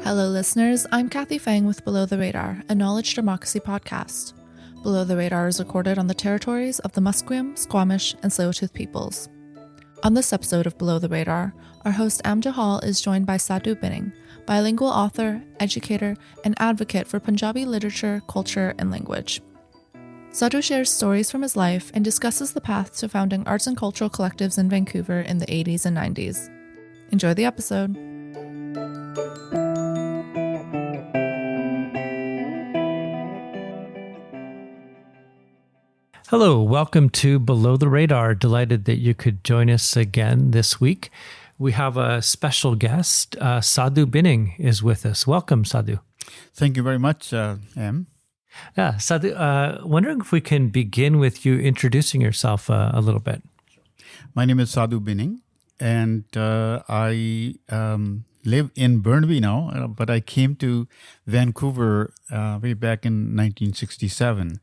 Hello, listeners. I'm Kathy Fang with Below the Radar, a knowledge democracy podcast. Below the Radar is recorded on the territories of the Musqueam, Squamish, and Tsleil-Waututh peoples. On this episode of Below the Radar, our host Amjad Hall is joined by Sadhu Binning, bilingual author, educator, and advocate for Punjabi literature, culture, and language. Sadhu shares stories from his life and discusses the path to founding arts and cultural collectives in Vancouver in the 80s and 90s. Enjoy the episode. Hello, welcome to Below the Radar. Delighted that you could join us again this week. We have a special guest. Sadhu Binning is with us. Welcome, Sadhu. Thank you very much, Em. Yeah, Sadhu, wondering if we can begin with you introducing yourself a little bit. My name is Sadhu Binning, and I live in Burnaby now, but I came to Vancouver way back in 1967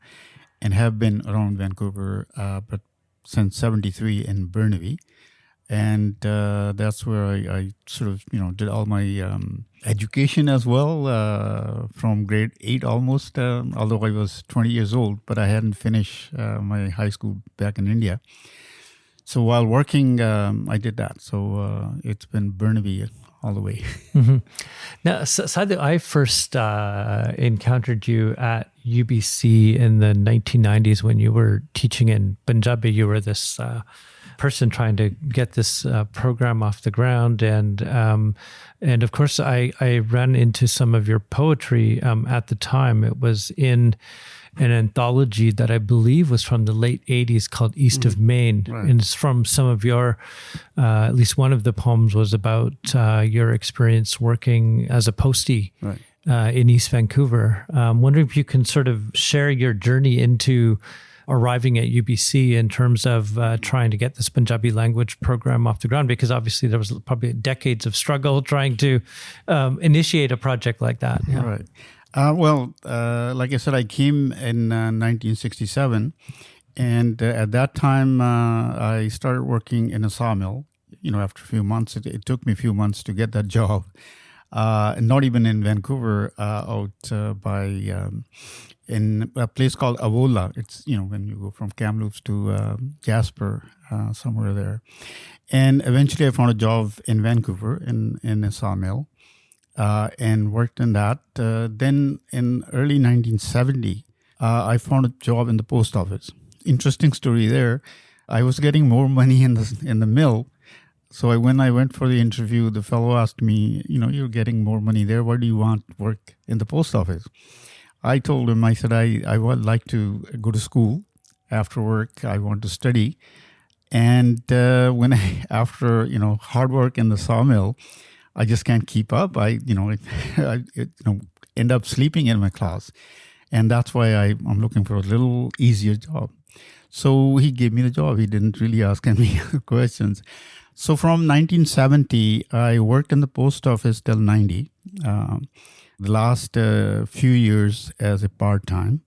and have been around Vancouver but since 73 in Burnaby. And that's where I sort of, did all my education as well from grade 8 almost, although I was 20 years old, but I hadn't finished my high school back in India. So while working, I did that. So it's been Burnaby all the way. Mm-hmm. Now, Sadhu, I first encountered you at UBC in the 1990s when you were teaching in Punjabi. You were this person trying to get this program off the ground, and of course, I ran into some of your poetry at the time. It was in an anthology that I believe was from the late 80s called East of Maine. Right. And it's from some of your, at least one of the poems was about your experience working as a postie in East Vancouver. Wondering if you can sort of share your journey into arriving at UBC in terms of trying to get this Punjabi language program off the ground, because obviously there was probably decades of struggle trying to initiate a project like that. Yeah. Right. Like I said, I came in 1967, and at that time I started working in a sawmill. After a few months, it took me a few months to get that job. Not even in Vancouver, out in a place called Avola. It's, when you go from Kamloops to Jasper, somewhere there. And eventually I found a job in Vancouver in a sawmill. And worked in that. Then in early 1970, I found a job in the post office. Interesting story there. I was getting more money in the mill. So when I went for the interview, the fellow asked me, you're getting more money there. Why do you want work in the post office? I told him, I said, I would like to go to school after work. I want to study. And after hard work in the sawmill, I just can't keep up. I end up sleeping in my class. And that's why I'm looking for a little easier job. So he gave me the job. He didn't really ask any questions. So from 1970, I worked in the post office till 90. The last few years as a part-time.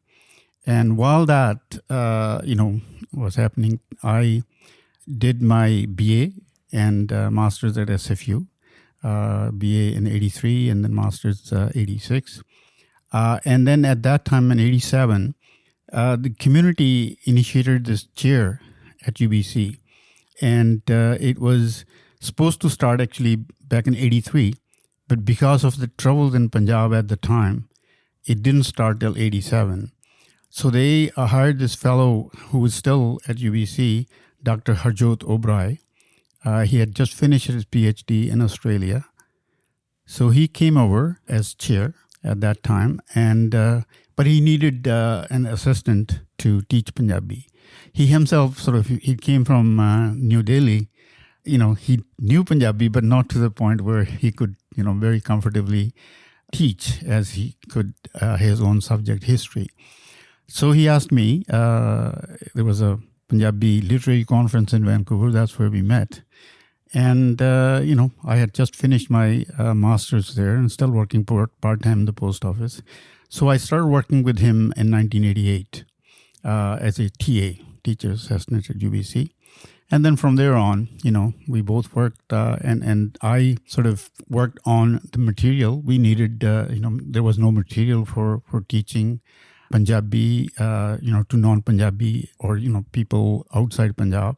And while that, was happening, I did my BA and master's at SFU. BA in 83 and then master's 86. And then at that time in 87, the community initiated this chair at UBC. And it was supposed to start actually back in 83. But because of the troubles in Punjab at the time, it didn't start till 87. So they hired this fellow who was still at UBC, Dr. Harjot Obrai. He had just finished his PhD in Australia. So he came over as chair at that time, but he needed an assistant to teach Punjabi. He himself he came from New Delhi. He knew Punjabi, but not to the point where he could, very comfortably teach as he could his own subject, history. So he asked me, there was a Punjabi Literary Conference in Vancouver. That's where we met. And, I had just finished my master's there and still working part-time in the post office. So I started working with him in 1988 as a TA, teacher's assistant at UBC. And then from there on, we both worked, and I sort of worked on the material. We needed, there was no material for teaching Punjabi, to non-Punjabi or, people outside Punjab.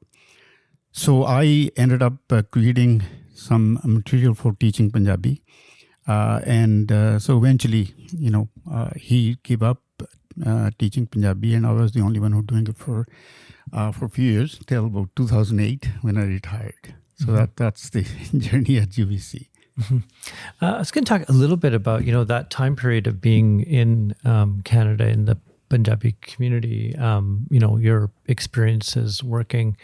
So I ended up creating some material for teaching Punjabi. So eventually, he gave up teaching Punjabi, and I was the only one who was doing it for a few years, till about 2008 when I retired. So that's the journey at UBC. I was going to talk a little bit about, that time period of being in Canada in the Punjabi community, your experiences working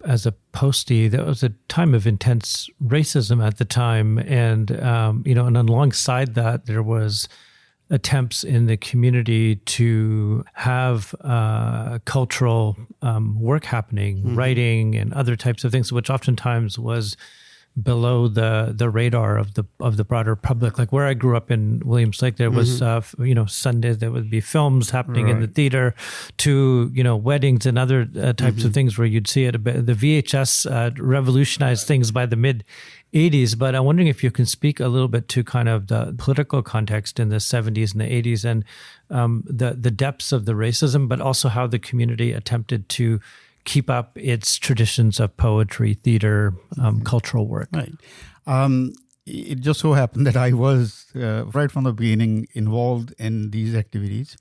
as a postie. That was a time of intense racism at the time. And, and alongside that, there was attempts in the community to have cultural work happening, writing and other types of things, which oftentimes was below the radar of the broader public. Like where I grew up in Williams Lake, there was Sundays there would be films happening in the theater, to weddings and other types of things where you'd see it a bit. The VHS revolutionized things by the mid 80s, but I'm wondering if you can speak a little bit to kind of the political context in the 70s and the 80s, and the depths of the racism, but also how the community attempted to keep up its traditions of poetry, theater, cultural work. Right. It just so happened that I was, right from the beginning, involved in these activities.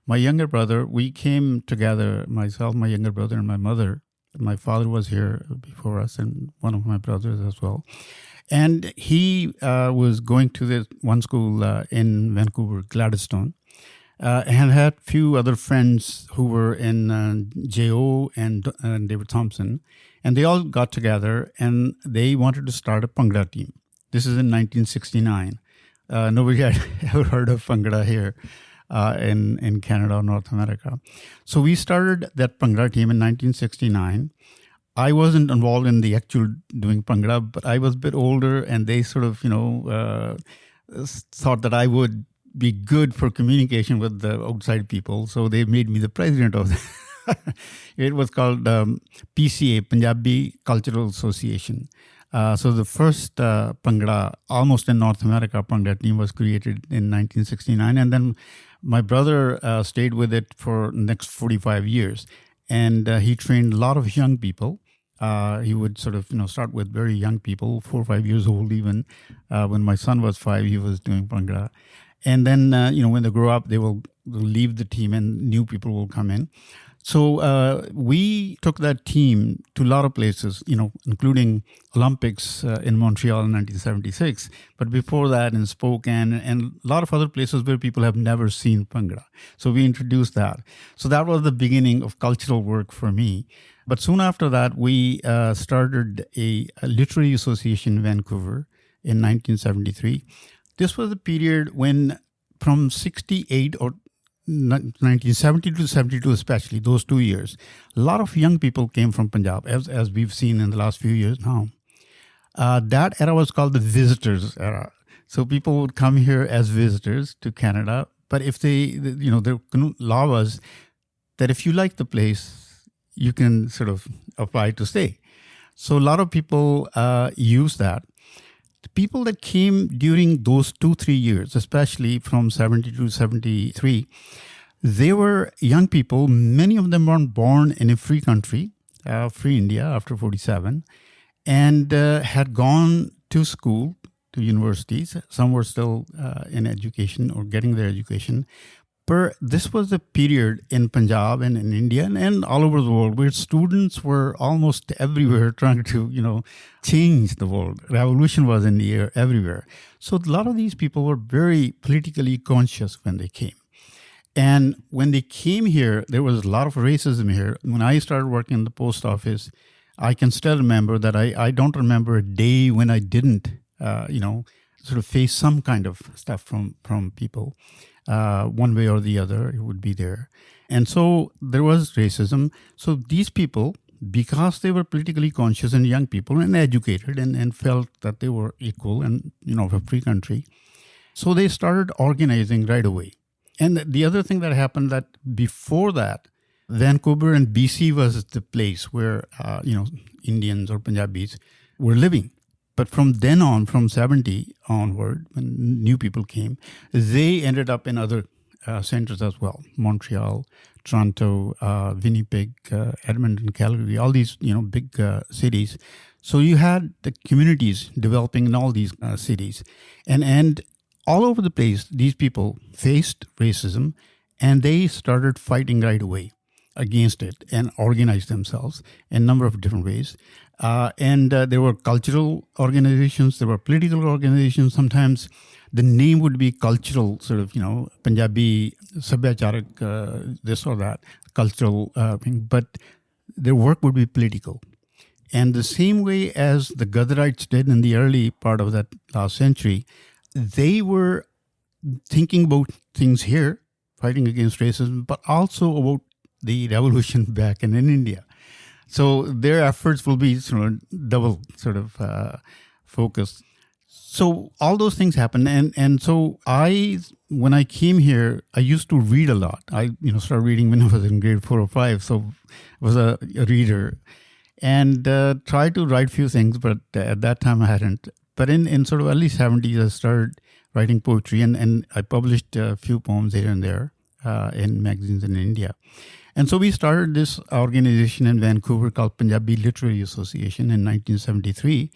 My younger brother, we came together, myself, my younger brother, and my mother. My father was here before us, and one of my brothers as well. And he was going to this one school in Vancouver, Gladstone, and had a few other friends who were in JO and David Thompson. And they all got together and they wanted to start a Bhangra team. This is in 1969. Nobody had ever heard of Bhangra here in Canada or North America. So we started that Bhangra team in 1969. I wasn't involved in the actual doing Bhangra, but I was a bit older, and they sort of, thought that I would be good for communication with the outside people. So they made me the president of that. It was called PCA, Punjabi Cultural Association. So the first Bhangra, almost in North America, Bhangra team was created in 1969. And then my brother stayed with it for the next 45 years. And he trained a lot of young people. He would sort of, start with very young people, 4 or 5 years old even. When my son was 5, he was doing Bhangra. And then, when they grow up, they will leave the team and new people will come in. So we took that team to a lot of places, including Olympics in Montreal in 1976. But before that, in Spokane and a lot of other places where people have never seen Bhangra. So we introduced that. So that was the beginning of cultural work for me. But soon after that, we started a literary association in Vancouver in 1973. This was a period when from 68 or 1970 to 72 especially, those 2 years, a lot of young people came from Punjab, as we've seen in the last few years now. That era was called the visitors era. So people would come here as visitors to Canada, but if the law was that if you like the place, you can sort of apply to stay. So a lot of people use that. The people that came during those 2-3 years, especially from 72 to 73, they were young people. Many of them weren't born in a free country, free India after 47, and had gone to school, to universities. Some were still in education or getting their education. But this was a period in Punjab and in India and all over the world where students were almost everywhere trying to, change the world. Revolution was in the air everywhere. So a lot of these people were very politically conscious when they came. And when they came here, there was a lot of racism here. When I started working in the post office, I can still remember that I don't remember a day when I didn't, sort of face some kind of stuff from people. One way or the other, it would be there. And so there was racism. So these people, because they were politically conscious and young people and educated and felt that they were equal and, a free country, so they started organizing right away. And the other thing that happened that before that, Vancouver and BC was the place where, Indians or Punjabis were living. But from then on, from 70 onward, when new people came, they ended up in other centers as well. Montreal, Toronto, Winnipeg, Edmonton, Calgary, all these, big cities. So you had the communities developing in all these cities. And all over the place, these people faced racism and they started fighting right away against it and organized themselves in a number of different ways. And there were cultural organizations, there were political organizations. Sometimes the name would be cultural, sort of, Punjabi, Sabyacharak, this or that, cultural thing. But their work would be political. And the same way as the Gadarites did in the early part of that last century, they were thinking about things here, fighting against racism, but also about the revolution back in India. So their efforts will be double focused. So all those things happen. And so when I came here, I used to read a lot. I started reading when I was in grade 4 or 5. So I was a reader and tried to write few things, but at that time I hadn't. But in sort of early 70s, I started writing poetry and I published a few poems here and there in magazines in India. And so we started this organization in Vancouver called Punjabi Literary Association in 1973.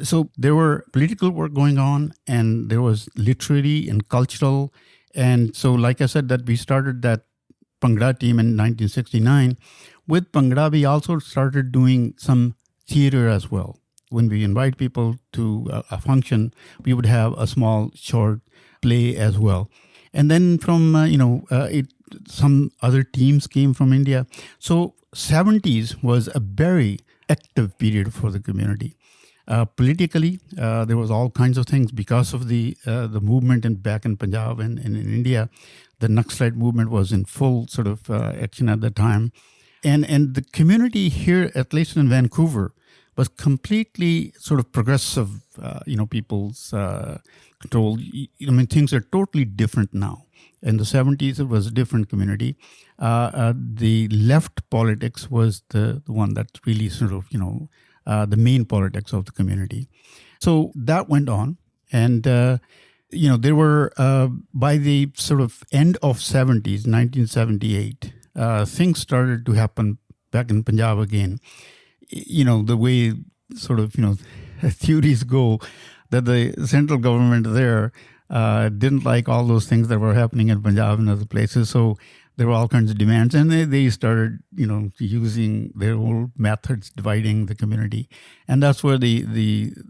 So there were political work going on and there was literary and cultural. And so, like I said, that we started that Bhangra team in 1969. With Bhangra, we also started doing some theater as well. When we invite people to a function, we would have a small short play as well. And then from, some other teams came from India. So 70s was a very active period for the community. Politically, there was all kinds of things because of the movement back in Punjab and in India. The Naxalite movement was in full sort of action at the time. And the community here, at least in Vancouver, was completely sort of progressive, people's control. Things are totally different now. In the 70s, it was a different community. The left politics was the one that really sort of, the main politics of the community. So that went on. And, there were, by the sort of end of 70s, 1978, things started to happen back in Punjab again. The way sort of, theories go that the central government there didn't like all those things that were happening in Punjab and other places. So there were all kinds of demands and they started, using their old methods, dividing the community. And that's where the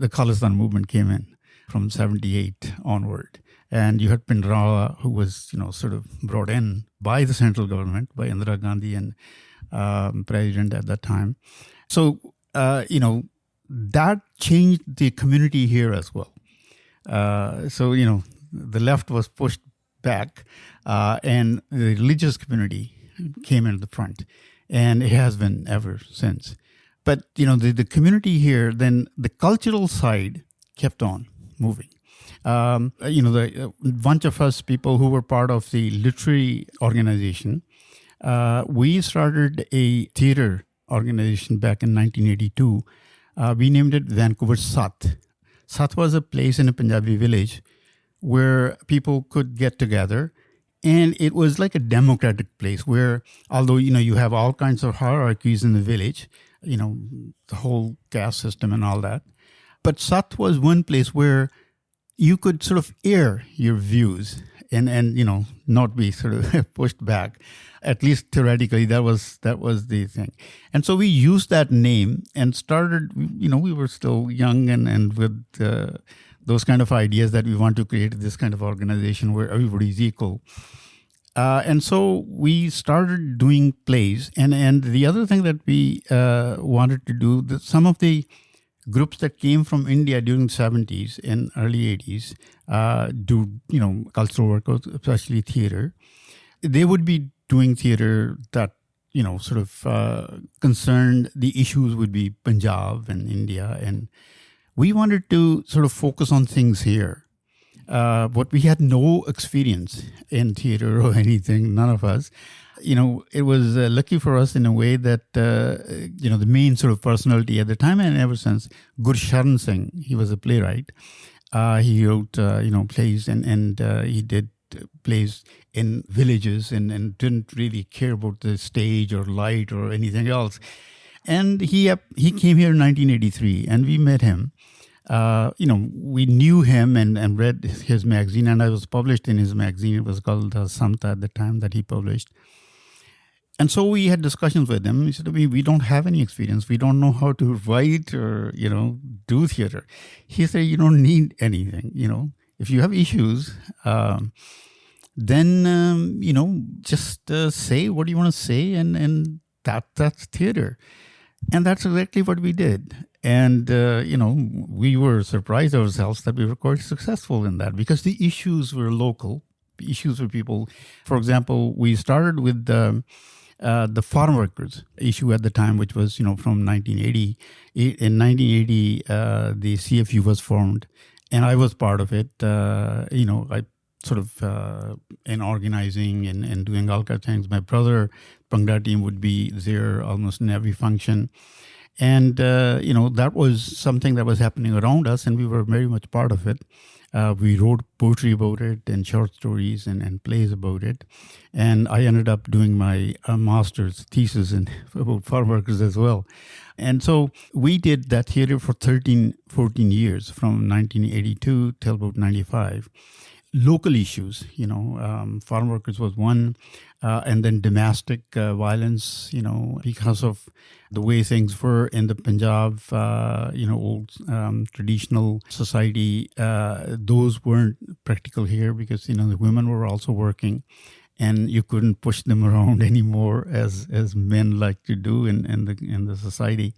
Khalistan movement came in from 78 onward. And you had Pindrawa, who was, sort of brought in by the central government, by Indira Gandhi and president at that time. So, that changed the community here as well. The left was pushed back and the religious community came into the front. And it has been ever since. But, the community here, then the cultural side kept on moving. The bunch of us people who were part of the literary organization, we started a theater organization back in 1982. We named it Vancouver Sath. Sath was a place in a Punjabi village where people could get together. And it was like a democratic place where, although, you have all kinds of hierarchies in the village, the whole caste system and all that. But Sath was one place where you could sort of air your views and not be sort of pushed back. At least theoretically, that was the thing. And so we used that name and started, we were still young and with those kind of ideas that we want to create this kind of organization where everybody's equal. And so we started doing plays. And the other thing that we wanted to do, some of the groups that came from India during the 70s and early 80s do, cultural work, especially theater. They would be doing theater that, sort of concerned, the issues would be Punjab and India. And we wanted to sort of focus on things here. But we had no experience in theater or anything, none of us. It was lucky for us in a way that, the main sort of personality at the time and ever since, Gursharan Singh, he was a playwright. He wrote, plays and he did plays in villages and didn't really care about the stage or light or anything else. And he came here in 1983 and we met him. We knew him and read his magazine, and I was published in his magazine. It was called Samta at the time that he published. And so we had discussions with him. He said, we don't have any experience. We don't know how to write or, do theater. He said, you don't need anything, If you have issues, then, just say what you want to say and that's theater. And that's exactly what we did. And, we were surprised ourselves that we were quite successful in that because the issues were local. The issues were people. For example, we started with the farm workers issue at the time, which was, from 1980. In 1980, the CFU was formed, and I was part of it. I sort of in organizing and doing all kinds of things. My brother, Bhangra team, would be there almost in every function. And, that was something that was happening around us, and we were very much part of it. We wrote poetry about it and short stories and plays about it. And I ended up doing my master's thesis about farm workers as well. And so we did that theater for 14 years, from 1982 till about 95. Local issues, farm workers was one, and then domestic violence, because of the way things were in the Punjab, old traditional society, those weren't practical here because, the women were also working and you couldn't push them around anymore as men like to do in the society.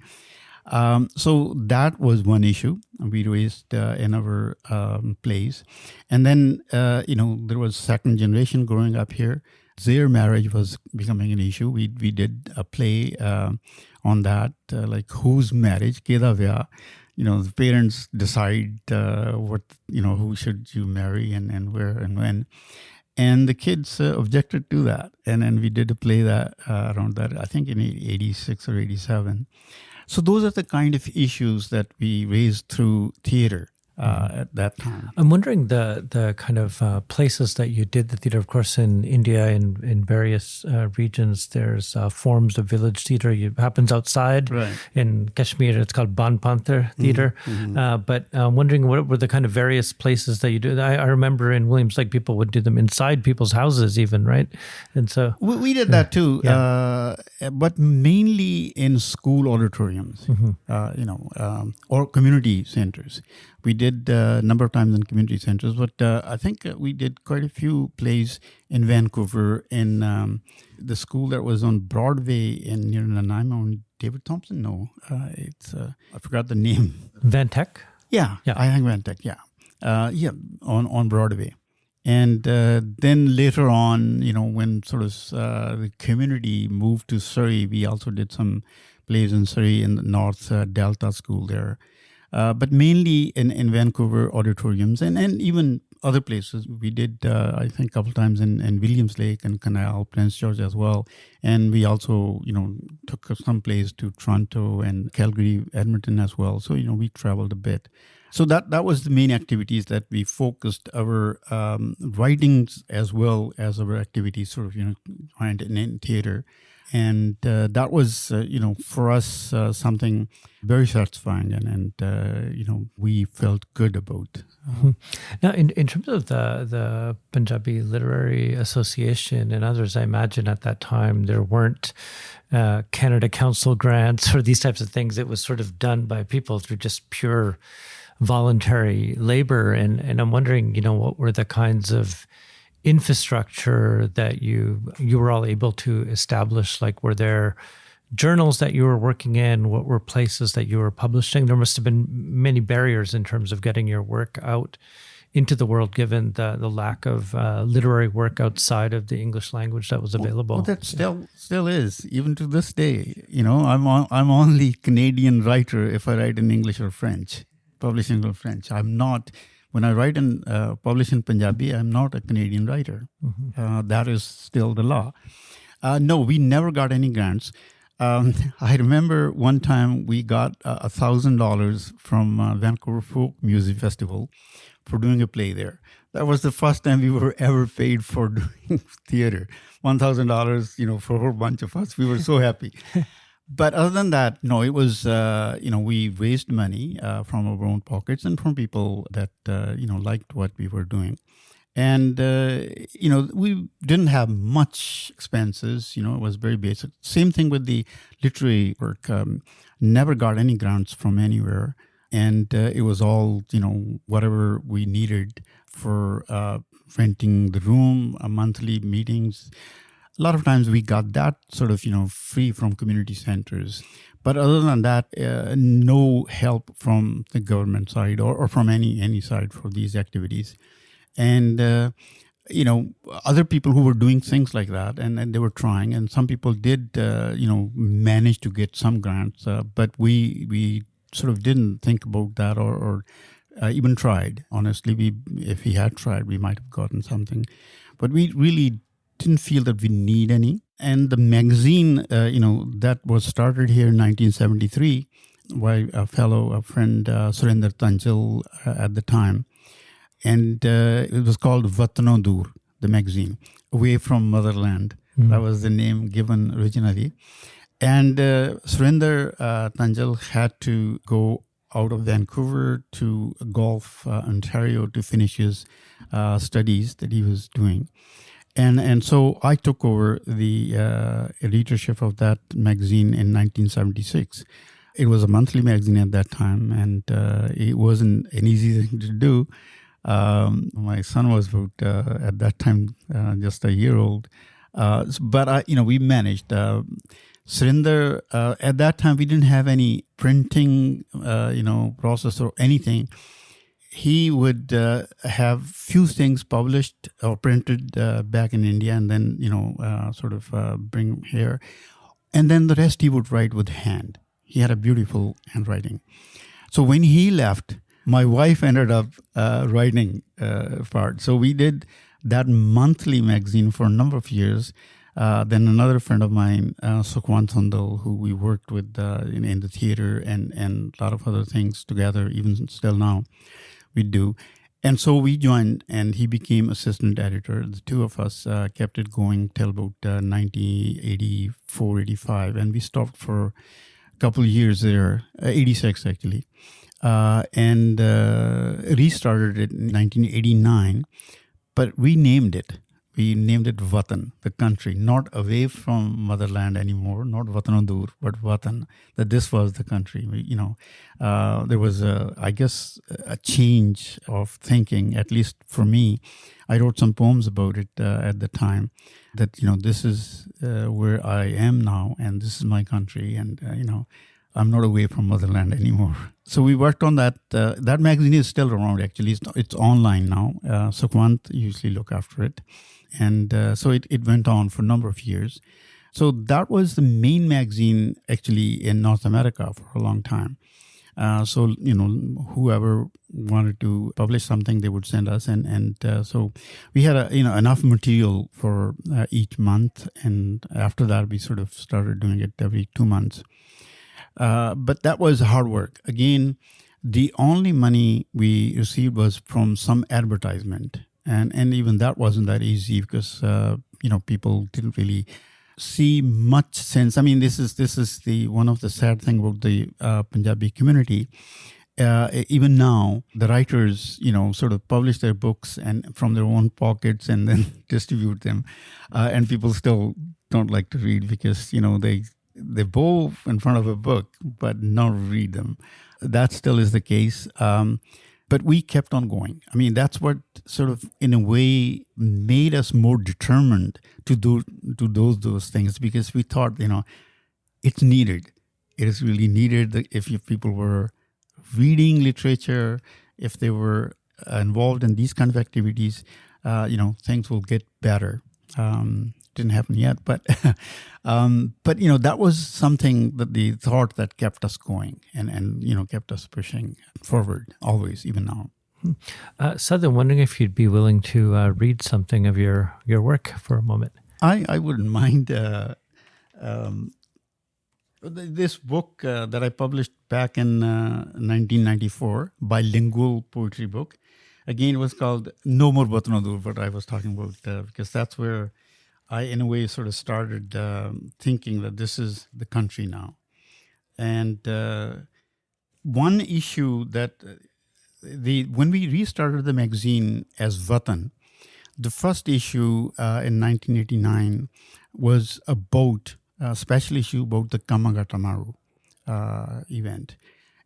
So that was one issue we raised in our plays. And then, there was second generation growing up here. Their marriage was becoming an issue. We did a play on that, like whose marriage, Keda Vyah. The parents decide what, who should you marry and where and when. And the kids objected to that. And then we did a play that around that, I think in 86 or 87. So those are the kind of issues that we raised through theater at that time. I'm wondering the kind of places that you did the theater. Of course, in India, in various regions, there's forms of village theater. It happens outside. Right. In Kashmir, it's called Banpanther Theater. Mm-hmm. But I'm wondering what were the kind of various places that you did. I remember in Williams Lake, people would do them inside people's houses even, right? And so... We did that too, but mainly in school auditoriums, or community centers. We did a number of times in community centers, but I think we did quite a few plays in Vancouver in the school that was on Broadway near Nanaimo. David Thompson? No, it's I forgot the name. Vantec? Yeah, I think Vantec. Yeah, on Broadway. And then later on, when sort of the community moved to Surrey, we also did some plays in Surrey in the North Delta School there. But mainly in Vancouver auditoriums and even other places. We did, I think, a couple times in Williams Lake and Canal, Prince George as well. And we also, took some plays to Toronto and Calgary, Edmonton as well. So, we traveled a bit. So that was the main activities that we focused our writings as well as our activities sort of, in theater. And that was, for us, something very satisfying and we felt good about. Now, in terms of the Punjabi Literary Association and others, I imagine at that time there weren't Canada Council grants or these types of things. It was sort of done by people through just pure voluntary labor. And I'm wondering, what were the kinds of infrastructure that you were all able to establish? Like, were there journals that you were working in? What were places that you were publishing? There must have been many barriers in terms of getting your work out into the world, given the lack of literary work outside of the English language that was available. Well, that still is, even to this day. I'm only Canadian writer if I write in English or French, publishing in French. I'm not when I write and publish in Punjabi, I'm not a Canadian writer. That is still the law. No, we never got any grants. I remember one time we got $1,000 from Vancouver Folk Music Festival for doing a play there. That was the first time we were ever paid for doing theater. $1,000, for a whole bunch of us. We were so happy. But other than that, no, it was, we raised money from our own pockets and from people that, liked what we were doing. And, we didn't have much expenses, it was very basic. Same thing with the literary work. Never got any grants from anywhere. And it was all, whatever we needed for renting the room, monthly meetings. A lot of times we got that sort of, free from community centers. But other than that, no help from the government side or from any side for these activities. And, other people who were doing things like that and they were trying. And some people did, manage to get some grants. But we sort of didn't think about that or even tried. Honestly, if we had tried, we might have gotten something. But we really didn't feel that we need any. And the magazine, that was started here in 1973 by a friend, Surinder Tanjal at the time. And it was called Watno Dur, the magazine, Away from Motherland. That was the name given originally. And Surinder Tanjal had to go out of Vancouver to Guelph, Ontario to finish his studies that he was doing. And so I took over the editorship of that magazine in 1976. It was a monthly magazine at that time, and it wasn't an easy thing to do. My son was about, at that time, just a year old. But we managed. Surinder, at that time, we didn't have any printing, process or anything. He would have few things published or printed back in India and then, bring here. And then the rest he would write with hand. He had a beautiful handwriting. So when he left, my wife ended up writing part. So we did that monthly magazine for a number of years. Then another friend of mine, Sukhwant Sandal, who we worked with in the theater and a lot of other things together, even still now, we do. And so we joined and he became assistant editor. The two of us kept it going till about 1984, 85. And we stopped for a couple of years there, 86 actually. And restarted it in 1989, but renamed it. We named it Watan, the country, not away from motherland anymore, not Watno Dur, but Watan, that this was the country. There was, a change of thinking, at least for me. I wrote some poems about it at the time, that, this is where I am now, and this is my country, and, I'm not away from motherland anymore. So we worked on that. That magazine is still around, actually. It's online now. Sukhwant usually look after it. And so it went on for a number of years. So that was the main magazine, actually, in North America for a long time. So, whoever wanted to publish something, they would send us. And so we had, enough material for each month. And after that, we sort of started doing it every 2 months. But that was hard work. Again, the only money we received was from some advertisement. And even that wasn't that easy because, people didn't really see much sense. I mean, this is the one of the sad thing about the Punjabi community. Even now, the writers, sort of publish their books and from their own pockets and then distribute them. And people still don't like to read because, they bow in front of a book, but not read them. That still is the case. But we kept on going. I mean, that's what sort of, in a way, made us more determined to do those things, because we thought, it's needed. It is really needed. If people were reading literature, if they were involved in these kind of activities, things will get better. Didn't happen yet, but that was something that the thought that kept us going and kept us pushing forward always, even now. Sadhu, I'm wondering if you'd be willing to read something of your work for a moment. I wouldn't mind. This book that I published back in 1994, bilingual poetry book. Again, it was called No More Watno Dur, what I was talking about, because that's where I, in a way, sort of started thinking that this is the country now. And one issue that when we restarted the magazine as Watan, the first issue in 1989 was about a special issue about the Kamagatamaru event.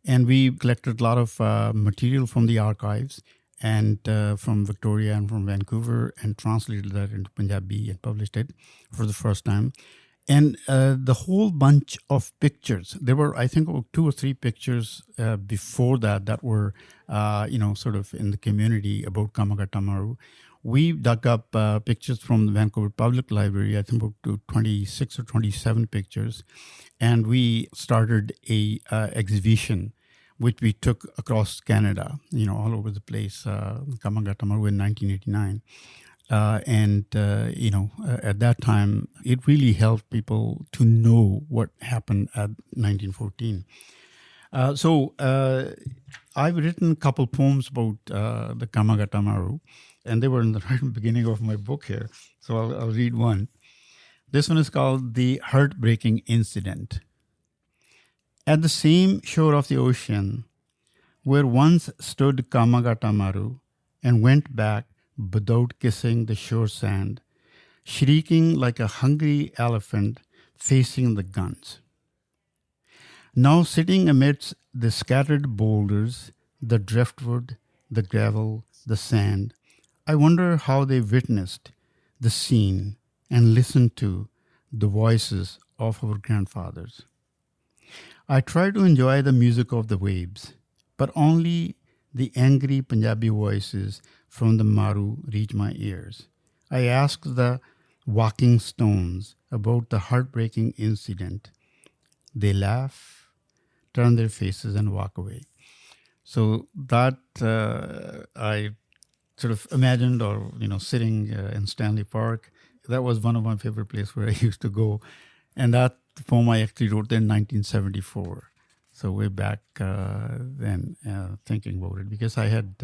And we collected a lot of material from the archives and from Victoria and from Vancouver and translated that into Punjabi and published it for the first time. And the whole bunch of pictures, there were, I think, 2 or 3 pictures before that were, sort of in the community about Kamagatamaru. We dug up pictures from the Vancouver Public Library, I think about 26 or 27 pictures. And we started a exhibition, which we took across Canada, all over the place, Kamagatamaru in 1989. At that time, it really helped people to know what happened at 1914. I've written a couple poems about the Kamagatamaru, and they were in the right beginning of my book here. So I'll read one. This one is called The Heartbreaking Incident. At the same shore of the ocean, where once stood Kamagatamaru and went back without kissing the shore sand, shrieking like a hungry elephant facing the guns. Now sitting amidst the scattered boulders, the driftwood, the gravel, the sand, I wonder how they witnessed the scene and listened to the voices of our grandfathers. I try to enjoy the music of the waves, but only the angry Punjabi voices from the Maru reach my ears. I ask the walking stones about the heartbreaking incident. They laugh, turn their faces, and walk away. So that I sort of imagined, or sitting in Stanley Park. That was one of my favorite places where I used to go, and that poem I actually wrote in 1974. So way back then, thinking about it, because I had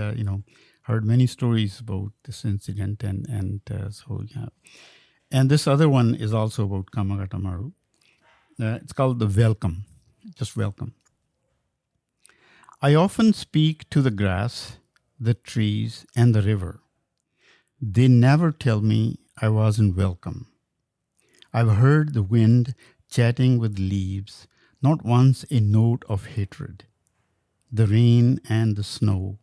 heard many stories about this incident, and so yeah. And this other one is also about Kamagatamaru. It's called The Welcome, just welcome. I often speak to the grass, the trees, and the river. They never tell me I wasn't welcome. I've heard the wind chatting with leaves, not once a note of hatred. The rain and the snow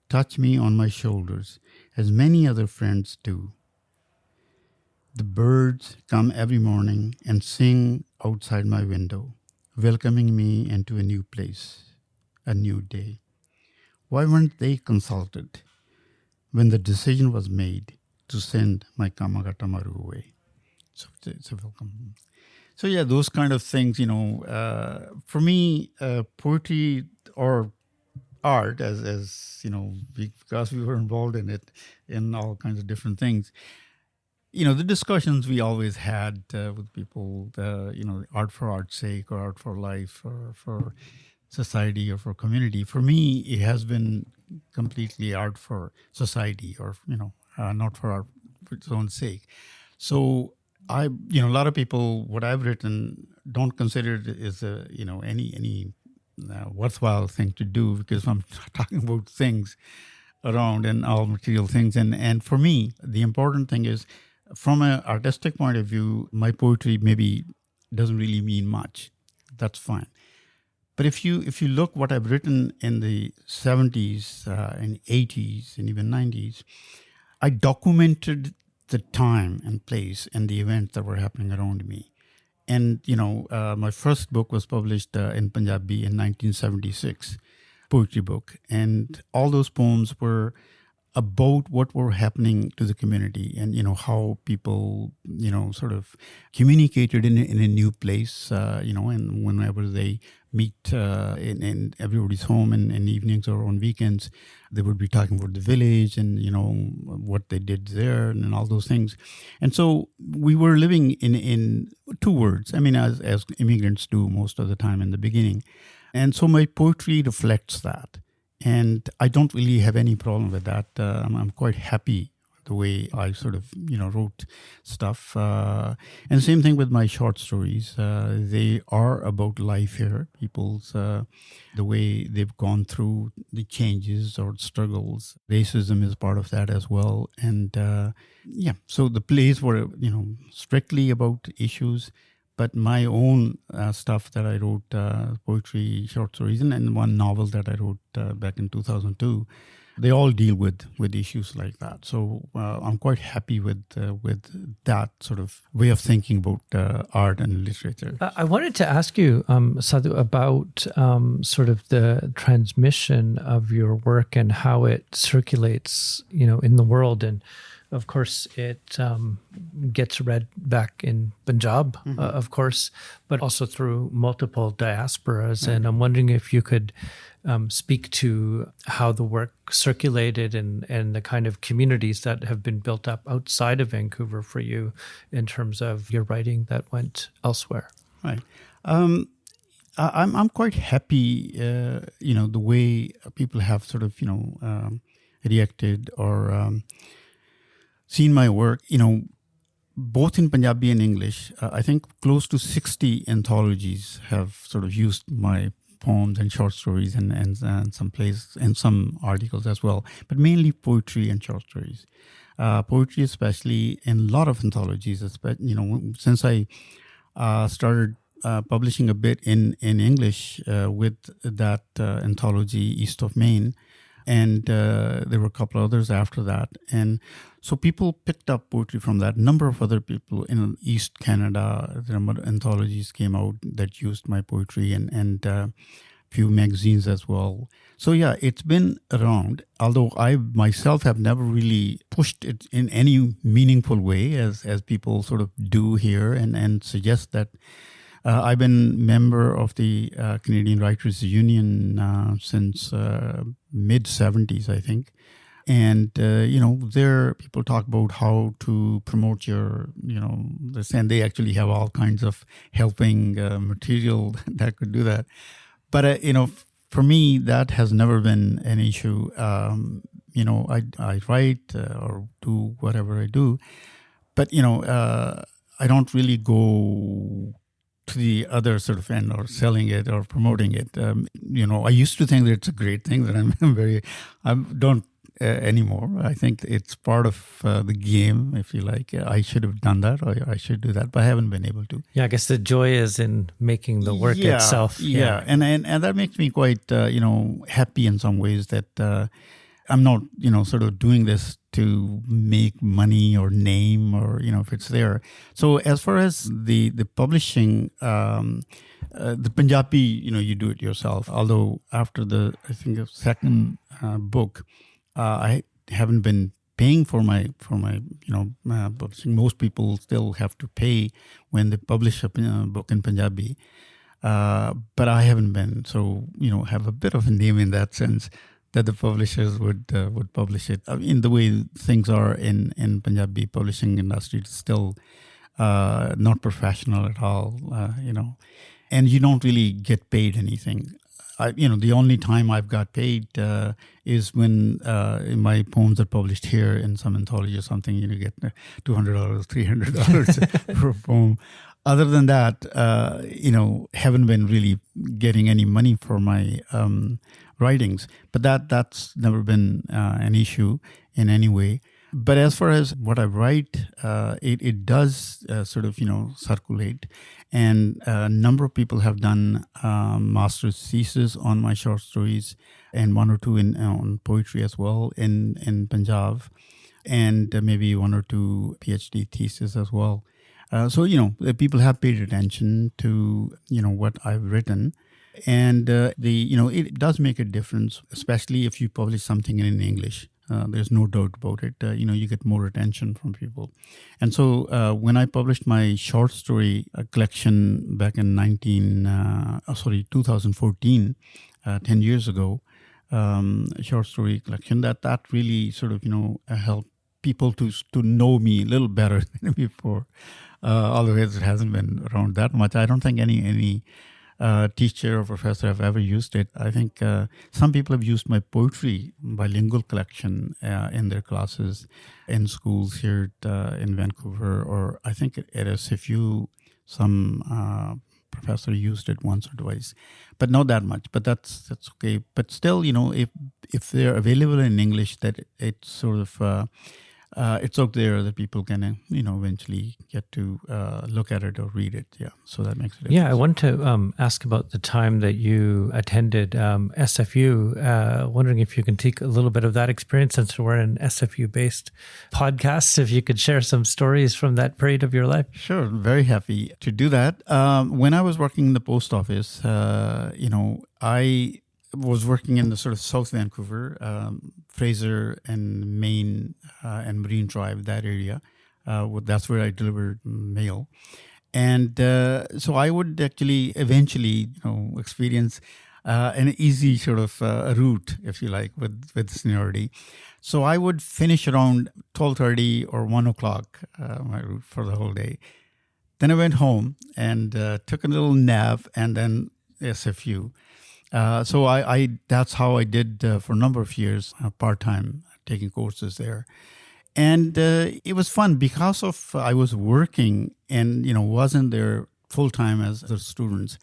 touch me on my shoulders, as many other friends do. The birds come every morning and sing outside my window, welcoming me into a new place, a new day. Why weren't they consulted when the decision was made to send my Kamagatamaru away? So it's a welcome. So yeah, those kind of things, for me, poetry or art, as because we were involved in it, in all kinds of different things. The discussions we always had with people, art for art's sake, or art for life, or for society, or for community. For me, it has been completely art for society, or not for art for its own sake. So a lot of people, what I've written, don't consider it as any worthwhile thing to do, because I'm talking about things around and all material things. And for me, the important thing is, from an artistic point of view, my poetry maybe doesn't really mean much. That's fine. But if you look what I've written in the 70s and 80s and even 90s, I documented the time and place and the events that were happening around me. And, my first book was published in Punjabi in 1976, poetry book. And all those poems were about what were happening to the community, and how people sort of communicated in a new place, and whenever they meet in everybody's home in evenings or on weekends, they would be talking about the village and what they did there and all those things. And so we were living in two words, as immigrants do most of the time in the beginning. And so my poetry reflects that. And I don't really have any problem with that. I'm quite happy the way I sort of, wrote stuff. And the same thing with my short stories. They are about life here, people's, the way they've gone through the changes or struggles. Racism is part of that as well. And so the plays were, strictly about issues. But my own stuff that I wrote, poetry, short stories, and one novel that I wrote back in 2002, they all deal with issues like that. So I'm quite happy with that sort of way of thinking about art and literature. I wanted to ask you, Sadhu, about sort of the transmission of your work and how it circulates, in the world. And of course, it gets read back in Punjab, of course, but also through multiple diasporas. And I'm wondering if you could speak to how the work circulated and the kind of communities that have been built up outside of Vancouver for you in terms of your writing that went elsewhere. Right. I'm quite happy, the way people have sort of, reacted or seen my work, both in Punjabi and English. I think close to 60 anthologies have sort of used my poems and short stories and some plays and some articles as well, but mainly poetry and short stories. Poetry especially, and a lot of anthologies, since I started publishing a bit in English with that anthology, East of Maine, and there were a couple others after that. And so people picked up poetry from that. A number of other people in East Canada, there are anthologies came out that used my poetry and few magazines as well. So yeah, it's been around, although I myself have never really pushed it in any meaningful way as people sort of do here and suggest that. I've been member of the Canadian Writers Union since mid-70s, I think. And, there people talk about how to promote your, and they actually have all kinds of helping material that could do that. But, for me, that has never been an issue. I write or do whatever I do. But, I don't really go to the other sort of end or selling it or promoting it. I used to think that it's a great thing that I don't anymore. I think it's part of the game, if you like. I should have done that or I should do that, but I haven't been able to. Yeah, I guess the joy is in making the work itself. Yeah. And that makes me quite, happy in some ways that I'm not, sort of doing this to make money or name or, if it's there. So as far as the publishing, the Punjabi, you do it yourself. Although after the second book, I haven't been paying for my publishing. Most people still have to pay when they publish a book in Punjabi. But I haven't been. So, have a bit of a name in that sense, that the publishers would publish it. The way things are in Punjabi publishing industry, it's still not professional at all, and you don't really get paid anything. The only time I've got paid is when my poems are published here in some anthology or something. You get $200, $300 for a poem. Other than that, haven't been really getting any money for my writings. But that's never been an issue in any way. But as far as what I write, it does sort of, circulate. And a number of people have done master's thesis on my short stories and one or two on poetry as well in Punjab, and maybe one or two PhD theses as well. So, people have paid attention to, what I've written. And it does make a difference, especially if you publish something in English. There's no doubt about it. You get more attention from people. And so when I published my short story collection back in 2014, 10 years ago, short story collection, that really sort of, helped people to know me a little better than before. Although it hasn't been around that much. I don't think any teacher or professor have ever used it. I think some people have used my poetry bilingual collection in their classes in schools here in Vancouver, or I think at SFU, some professor used it once or twice, but not that much. But that's okay. But still, if they're available in English, that it's sort of it's out there that people can, eventually get to look at it or read it. Yeah, so that makes a difference. Yeah, I want to ask about the time that you attended SFU. Wondering if you can take a little bit of that experience, since we're an SFU-based podcast, if you could share some stories from that period of your life. Sure, very happy to do that. When I was working in the post office, I was working in the sort of South Vancouver, Fraser and Main and Marine Drive, that area. That's where I delivered mail. And so I would actually eventually, experience an easy sort of route, if you like, with seniority. So I would finish around 12:30 or 1 o'clock, my route for the whole day. Then I went home and took a little nap, and then SFU. So I that's how I did for a number of years, part-time, taking courses there. And it was fun because of I was working and, wasn't there full-time as the students.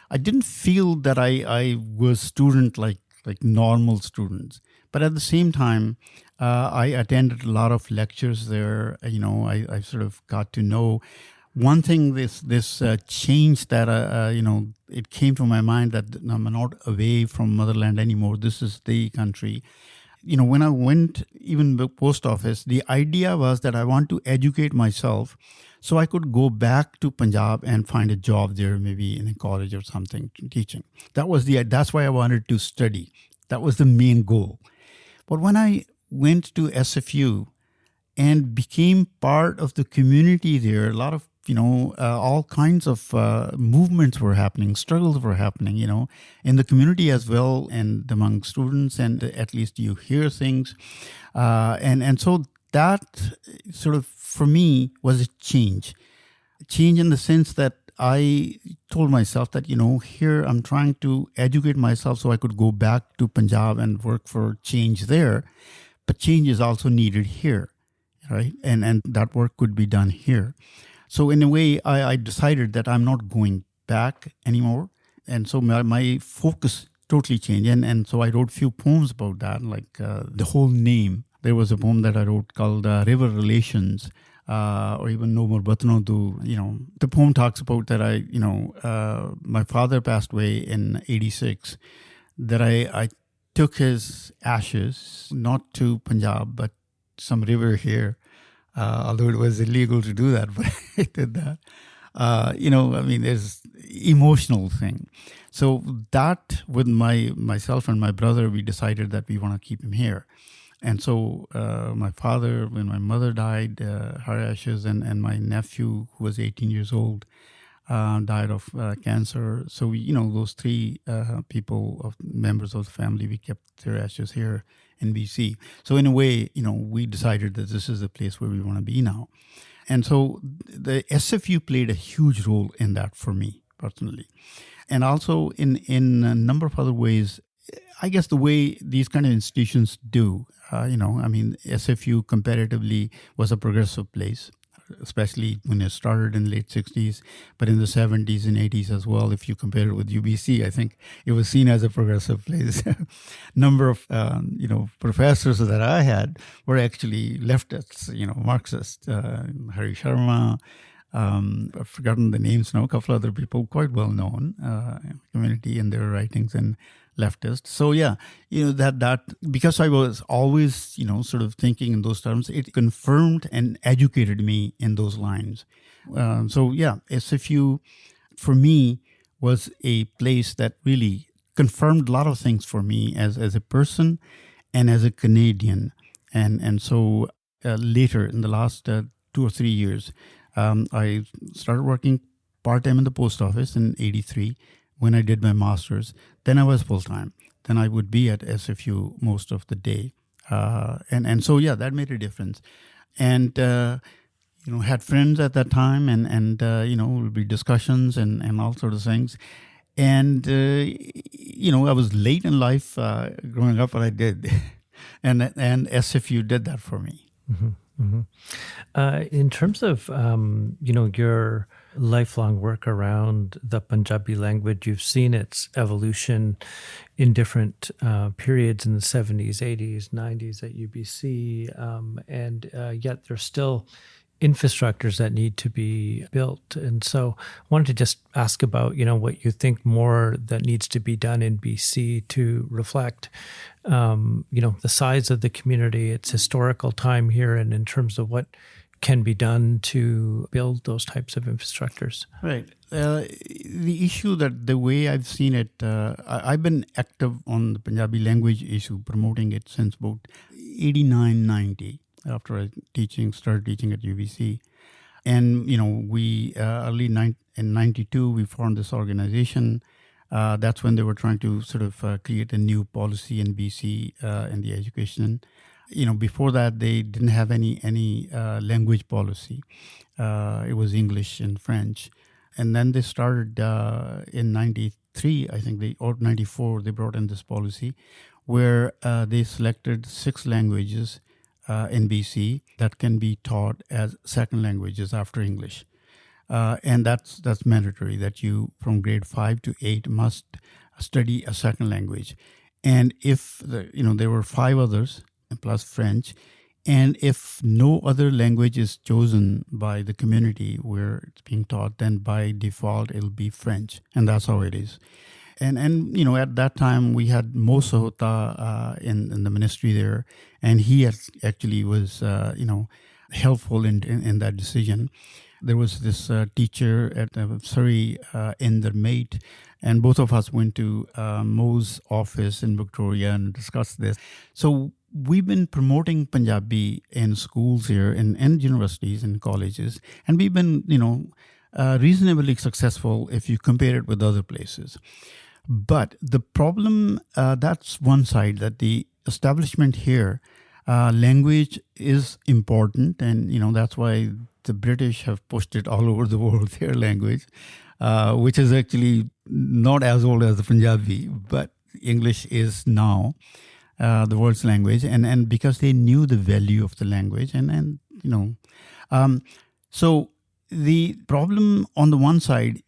I didn't feel that I was student like normal students. But at the same time, I attended a lot of lectures there. I sort of got to know one thing, this change that, it came to my mind that I'm not away from motherland anymore. This is the country. When I went, even the post office, the idea was that I want to educate myself so I could go back to Punjab and find a job there, maybe in a college or something, teaching. That's why I wanted to study. That was the main goal. But when I went to SFU and became part of the community there, a lot of all kinds of movements were happening, struggles were happening, in the community as well, and among students, and at least you hear things. And so that sort of, for me, was a change in the sense that I told myself that, here I'm trying to educate myself so I could go back to Punjab and work for change there. But change is also needed here, right? And that work could be done here. So in a way, I decided that I'm not going back anymore. And so my focus totally changed. And so I wrote a few poems about that, like the whole name. There was a poem that I wrote called River Relations, or even No More Watno Dur. The poem talks about that my father passed away in 86, that I took his ashes, not to Punjab, but some river here. Although it was illegal to do that, but I did that. There's emotional thing. So that with myself and my brother, we decided that we want to keep him here. And so my father, when my mother died, her ashes, and my nephew, who was 18 years old, died of cancer. So those three members of the family, we kept their ashes here in BC. So in a way, we decided that this is the place where we want to be now. And so the SFU played a huge role in that for me personally. And also in a number of other ways, I guess the way these kind of institutions do, SFU comparatively was a progressive place, especially when it started in the late 60s, but in the 70s and 80s as well. If you compare it with UBC, I think it was seen as a progressive place. Number of, professors that I had were actually leftists, Marxists, Hari Sharma, I've forgotten the names now, a couple other people quite well known community in their writings and leftist. So yeah, that because I was always, sort of thinking in those terms, it confirmed and educated me in those lines. So yeah, SFU for me was a place that really confirmed a lot of things for me as a person and as a Canadian. And so later, in the last 2 or 3 years, I started working part-time in the post office in 83 when I did my master's. Then I was full-time. Then I would be at SFU most of the day. And so, yeah, that made a difference. And, had friends at that time and would be discussions and all sorts of things. And, I was late in life growing up, but I did. and SFU did that for me. Mm-hmm. Mm-hmm. In terms of, your lifelong work around the Punjabi language, you've seen its evolution in different periods in the 70s, 80s, 90s at UBC, and yet there's still infrastructures that need to be built. And so I wanted to just ask about, what you think more that needs to be done in BC to reflect, the size of the community, its historical time here, and in terms of what can be done to build those types of infrastructures. Right. The issue that the way I've seen it, I've been active on the Punjabi language issue, promoting it since about 89, 90. After I started teaching at UBC. And, we in 92, we formed this organization. That's when they were trying to sort of create a new policy in BC in the education. Before that, they didn't have any language policy. It was English and French. And then they started in 93, I think, or 94, they brought in this policy where they selected 6 languages in BC that can be taught as second languages after English. And that's mandatory, that you from grade 5 to 8 must study a second language. And if there were 5 others plus French, and if no other language is chosen by the community where it's being taught, then by default it'll be French, and that's how it is. And at that time we had Mosahota in the ministry there, and he actually was helpful in that decision. There was this teacher at Surrey, Inder Mate, and both of us went to Mo's office in Victoria and discussed this. So we've been promoting Punjabi in schools here and universities and colleges, and we've been reasonably successful if you compare it with other places. But the problem, that's one side, that the establishment here, language is important. And, that's why the British have pushed it all over the world, their language, which is actually not as old as the Punjabi, but English is now the world's language. And because they knew the value of the language so the problem on the one side,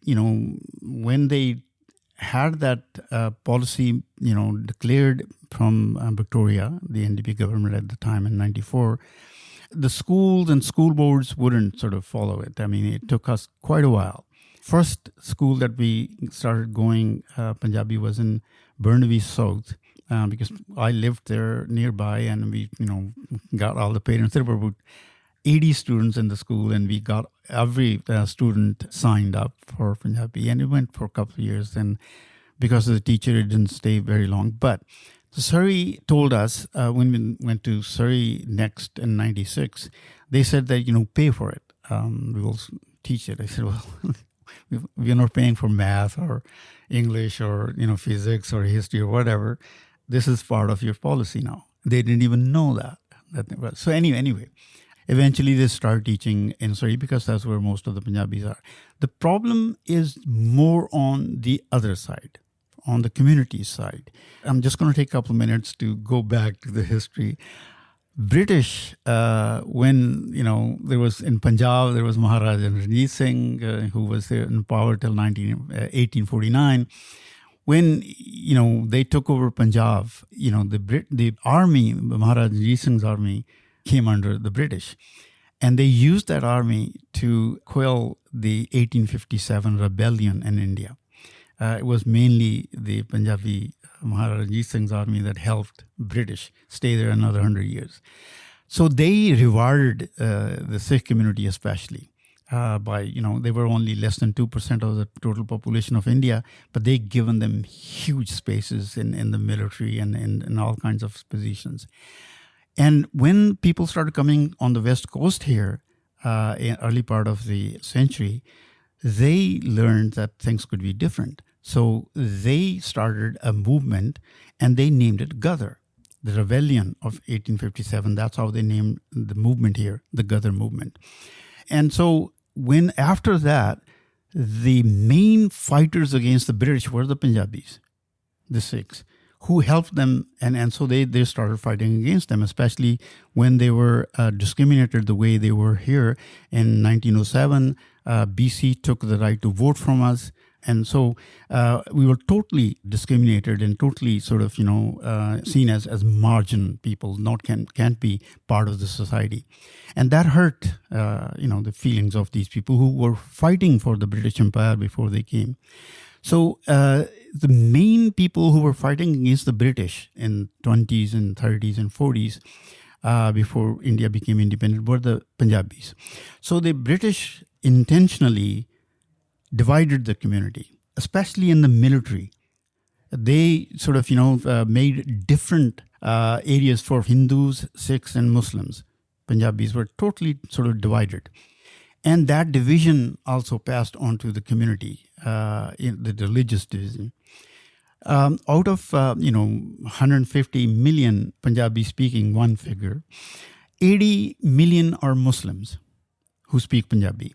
when they had that policy, declared from Victoria, the NDP government at the time in 94, the schools and school boards wouldn't sort of follow it. I mean, it took us quite a while. First school that we started going Punjabi was in Burnaby South, because I lived there nearby, and we, got all the parents. There were about 80 students in the school, and we got every student signed up for Punjabi, and it went for a couple of years. And because of the teacher, it didn't stay very long. But Surrey told us when we went to Surrey next in 96, they said that, pay for it. We will teach it. I said, well, we're not paying for math or English or, physics or history or whatever. This is part of your policy now. They didn't even know that. So anyway. Eventually, they started teaching in Surrey because that's where most of the Punjabis are. The problem is more on the other side, on the community side. I'm just going to take a couple of minutes to go back to the history. British, when, there was in Punjab, there was Maharaja Ranjit Singh, who was there in power till 1849. When, they took over Punjab, the army, Maharaja Ranjit Singh's army, came under the British. And they used that army to quell the 1857 rebellion in India. It was mainly the Punjabi Maharaja Ranjit Singh's army that helped British stay there another 100 years. So they rewarded the Sikh community especially by, they were only less than 2% of the total population of India, but they given them huge spaces in the military and in all kinds of positions. And when people started coming on the West Coast here in early part of the century, they learned that things could be different. So they started a movement and they named it Gather, the Rebellion of 1857. That's how they named the movement here, the Gather movement. And so when after that, the main fighters against the British were the Punjabis, the Sikhs, who helped them. And so they started fighting against them, especially when they were discriminated the way they were here. In 1907, BC took the right to vote from us. And so we were totally discriminated and totally sort of, seen as margin people, can't be part of the society. And that hurt, the feelings of these people who were fighting for the British Empire before they came. So the main people who were fighting against the British in 20s and 30s and 40s before India became independent were the Punjabis. So the British intentionally divided the community, especially in the military. They sort of, made different areas for Hindus, Sikhs, and Muslims. Punjabis were totally sort of divided. And that division also passed on to the community, in the religious division. Out of, 150 million Punjabi speaking, one figure, 80 million are Muslims who speak Punjabi.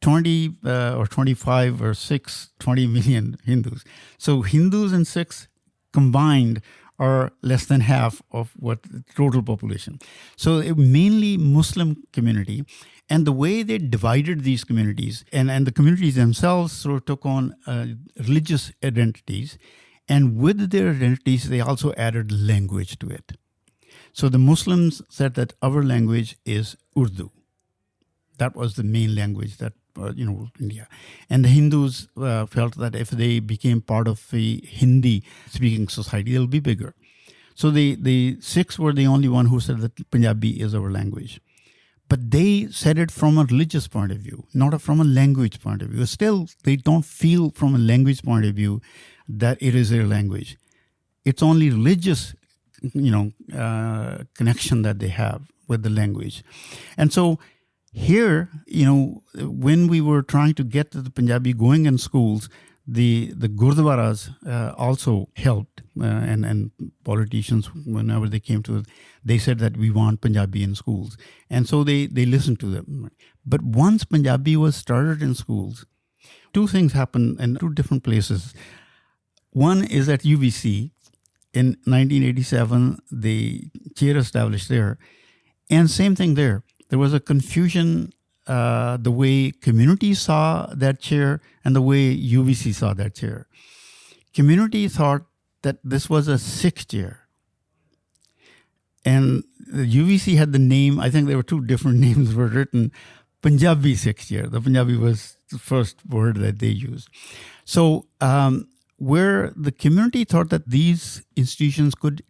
20 or 25 or 20 million Hindus. So Hindus and Sikhs combined are less than half of what the total population. So mainly Muslim community. And the way they divided these communities, and the communities themselves sort of took on religious identities. And with their identities, they also added language to it. So the Muslims said that our language is Urdu. That was the main language that, India. And the Hindus felt that if they became part of the Hindi-speaking society, they'll be bigger. So the Sikhs were the only one who said that Punjabi is our language. But they said it from a religious point of view, not from a language point of view. Still, they don't feel from a language point of view that it is their language. It's only religious, connection that they have with the language. And so here, when we were trying to get the Punjabi going in schools, the Gurdwaras also helped, and politicians, whenever they came to it, they said that we want Punjabi in schools. And so they listened to them. But once Punjabi was started in schools, two things happened in two different places. One is at UBC. In 1987, the chair established there. And same thing there. There was a confusion the way community saw that chair and the way UBC saw that chair. Community thought that this was a Sikh chair. And the UBC had the name, I think there were two different names were written, Punjabi Sikh chair. The Punjabi was the first word that they used. So where the community thought that these institutions could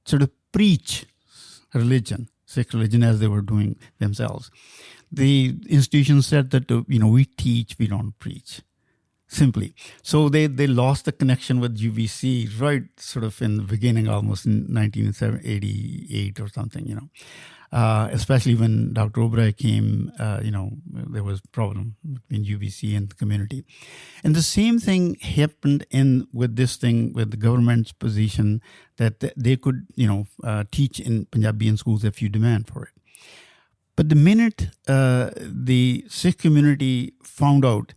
sort of preach religion, Sikh religion, as they were doing themselves. The institution said that, we teach, we don't preach, simply. So they lost the connection with UBC right sort of in the beginning, almost in 1988 or something, especially when Dr. Oberoi came, there was a problem between UBC and the community. And the same thing happened with this thing, with the government's position that they could, teach in Punjabi in schools if you demand for it. But the minute the Sikh community found out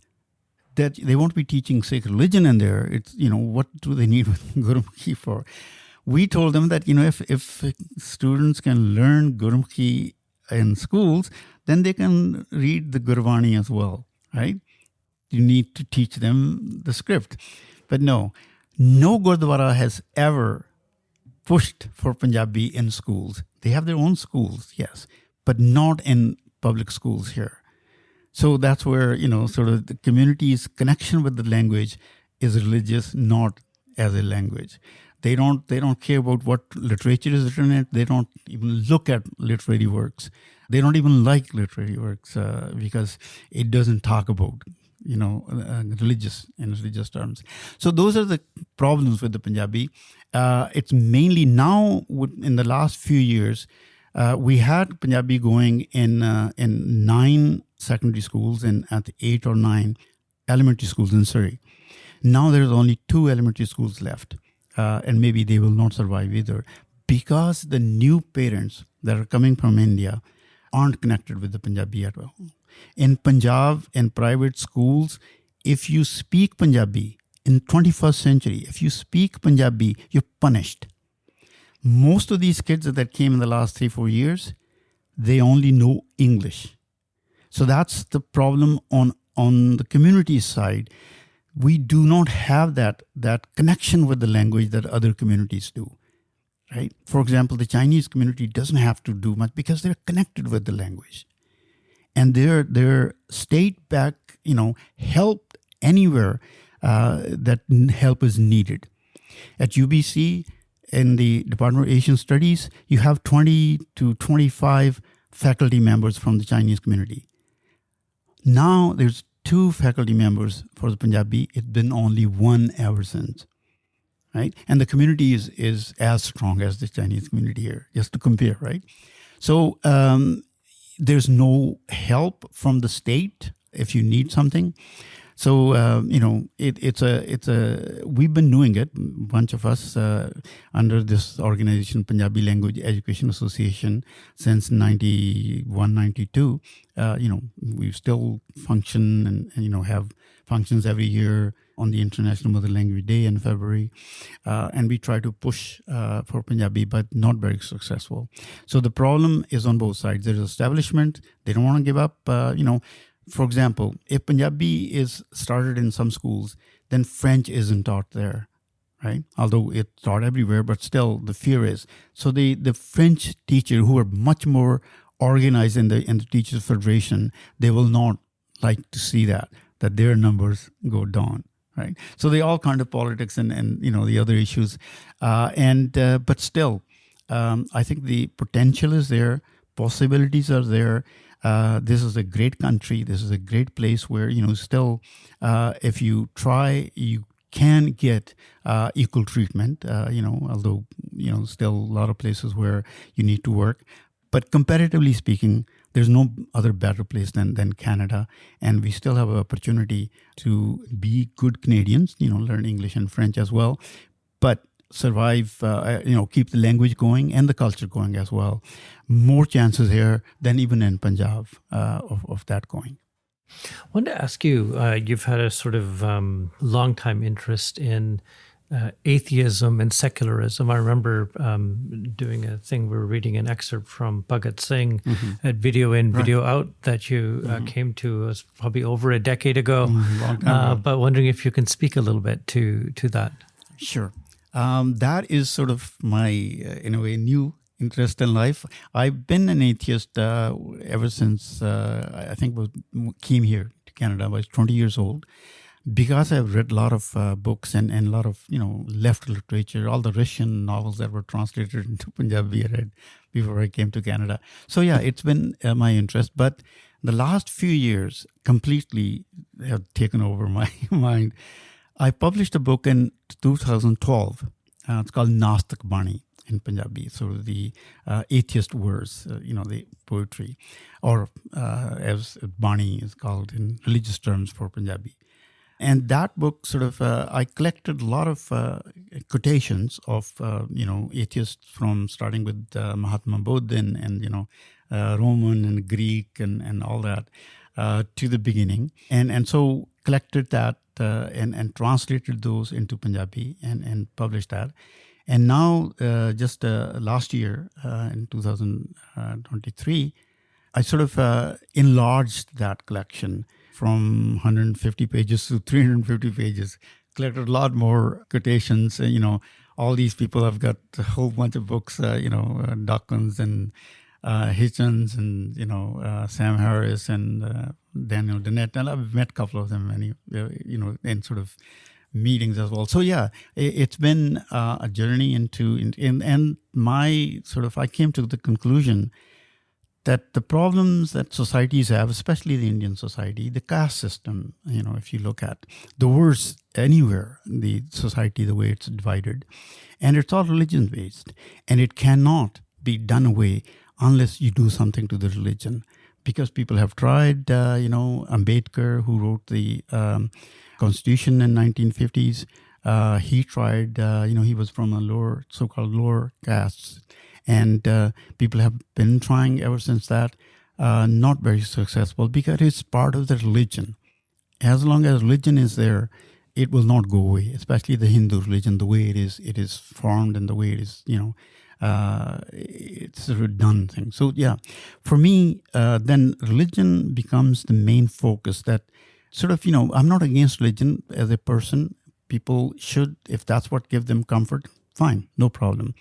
that they won't be teaching Sikh religion in there, it's, what do they need Gurmukhi for? We told them that, if students can learn Gurmukhi in schools, then they can read the Gurvani as well, right? You need to teach them the script. But no Gurdwara has ever pushed for Punjabi in schools. They have their own schools, yes, but not in public schools here. So that's where, sort of the community's connection with the language is religious, not as a language. They don't care about what literature is written in it. They don't even look at literary works. They don't even like literary works because it doesn't talk about, religious terms. So those are the problems with the Punjabi. It's mainly now, in the last few years, We had Punjabi going in 9 secondary schools and at 8 or 9 elementary schools in Surrey. Now there's only 2 elementary schools left, and maybe they will not survive either, because the new parents that are coming from India aren't connected with the Punjabi at all. In Punjab, in private schools, if you speak Punjabi in 21st century, if you speak Punjabi, you're punished. Most of these kids that came in the last 3-4 years, they only know English. So that's the problem on the community side. We do not have that connection with the language that other communities do, right? For example, the Chinese community doesn't have to do much because they're connected with the language. And their state back, help anywhere that help is needed. At UBC, in the Department of Asian Studies, you have 20 to 25 faculty members from the Chinese community. Now there's 2 faculty members for the Punjabi. It's been only 1 ever since, right? And the community is as strong as the Chinese community here, just to compare, right? So there's no help from the state if you need something. So, we've been doing it, a bunch of us, under this organization, Punjabi Language Education Association, since 91, 92. We still function and have functions every year on the International Mother Language Day in February. And we try to push for Punjabi, but not very successful. So the problem is on both sides. There's establishment. They don't want to give up, For example, if Punjabi is started in some schools, then French isn't taught there, right? Although it's taught everywhere, but still the fear is. So the French teacher, who are much more organized in the Teachers Federation, they will not like to see that their numbers go down, right? So they all kind of politics and the other issues. But still, I think the potential is there. Possibilities are there. This is a great country. This is a great place where, still, if you try, you can get equal treatment, although, still a lot of places where you need to work. But comparatively speaking, there's no other better place than Canada. And we still have an opportunity to be good Canadians, learn English and French as well. But survive, keep the language going and the culture going as well. More chances here than even in Punjab of that going. I wanted to ask you, you've had a sort of long time interest in atheism and secularism. I remember doing a thing, we were reading an excerpt from Bhagat Singh at Video In, Video Out that you came to. It was probably over a decade ago. Long time ago. But wondering if you can speak a little bit to that. Sure. That is sort of my, in a way, new interest in life. I've been an atheist ever since I think came here to Canada. I was 20 years old, because I've read a lot of books and a lot of left literature, all the Russian novels that were translated into Punjabi I read before I came to Canada. So yeah, it's been my interest. But the last few years completely have taken over my mind. I published a book in 2012. It's called Nastak Bani in Punjabi, so the atheist verse, the poetry, or as Bani is called in religious terms for Punjabi. And that book sort of, I collected a lot of quotations of, atheists from starting with Mahatma Buddha and Roman and Greek and all that to the beginning. And so collected that and translated those into Punjabi and published that. And now, just last year, in 2023, I sort of enlarged that collection from 150 pages to 350 pages, collected a lot more quotations. All these people have got a whole bunch of books, Dawkins and Hitchens and, Sam Harris and Daniel Dennett. And I've met a couple of them, in sort of meetings as well. So yeah, it's been a journey and my sort of, I came to the conclusion that the problems that societies have, especially the Indian society, the caste system, if you look at the worst anywhere, the society, the way it's divided, and it's all religion-based, and it cannot be done away unless you do something to the religion. Because people have tried, Ambedkar, who wrote the Constitution in 1950s, he tried, he was from a so-called lower castes. And people have been trying ever since that, not very successful, because it's part of the religion. As long as religion is there, it will not go away, especially the Hindu religion, the way it is formed and the way it is, it's a done thing. So, yeah, for me, then religion becomes the main focus that sort of, I'm not against religion as a person. People should, if that's what gives them comfort, fine, no problem.